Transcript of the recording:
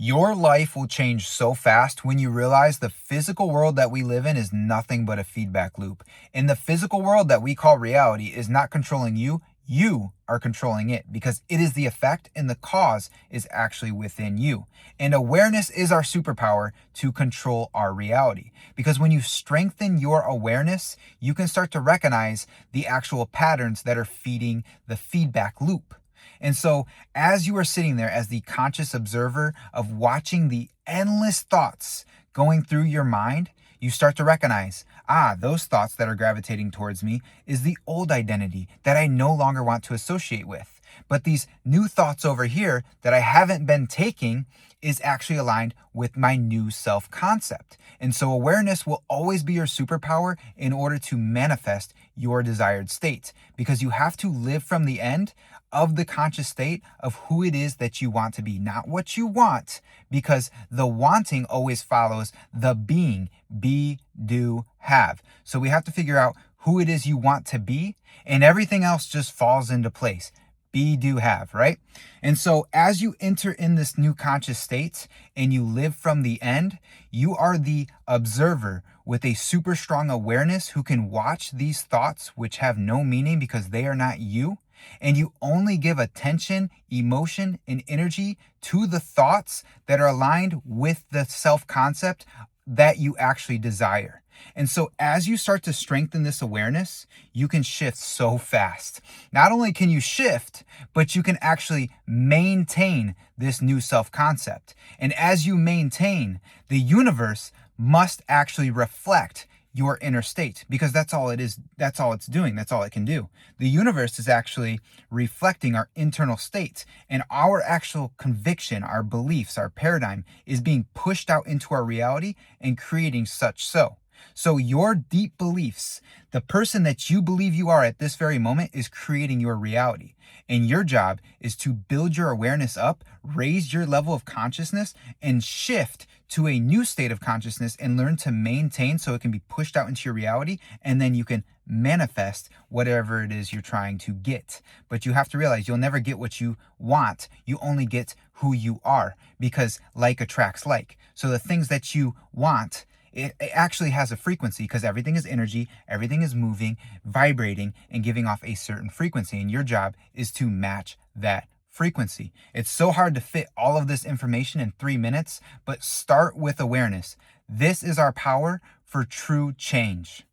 Your life will change so fast when you realize the physical world that we live in is nothing but a feedback loop. And the physical world that we call reality is not controlling you. You are controlling it because it is the effect and the cause is actually within you. And awareness is our superpower to control our reality. Because when you strengthen your awareness, you can start to recognize the actual patterns that are feeding the feedback loop. And so, as you are sitting there as the conscious observer of watching the endless thoughts going through your mind, you start to recognize, those thoughts that are gravitating towards me is the old identity that I no longer want to associate with. But these new thoughts over here that I haven't been taking is actually aligned with my new self concept. And so awareness will always be your superpower in order to manifest your desired state, because you have to live from the end of the conscious state of who it is that you want to be, not what you want, because the wanting always follows the being. Be, do, have. So we have to figure out who it is you want to be, and everything else just falls into place. Be, do, have, right? And so as you enter in this new conscious state and you live from the end, you are the observer with a super strong awareness who can watch these thoughts which have no meaning because they are not you. And you only give attention, emotion, and energy to the thoughts that are aligned with the self-concept that you actually desire. And so as you start to strengthen this awareness, you can shift so fast. Not only can you shift, but you can actually maintain this new self-concept. And as you maintain, the universe must actually reflect your inner state, because that's all it is. That's all it's doing. That's all it can do. The universe is actually reflecting our internal state, and our actual conviction, our beliefs, our paradigm is being pushed out into our reality and creating such so. So your deep beliefs, the person that you believe you are at this very moment, is creating your reality. And your job is to build your awareness up, raise your level of consciousness, and shift to a new state of consciousness and learn to maintain so it can be pushed out into your reality. And then you can manifest whatever it is you're trying to get. But you have to realize you'll never get what you want. You only get who you are, because like attracts like. So the things that you want, it actually has a frequency, because everything is energy, everything is moving, vibrating, and giving off a certain frequency. And your job is to match that frequency. It's so hard to fit all of this information in 3 minutes, but start with awareness. This is our power for true change.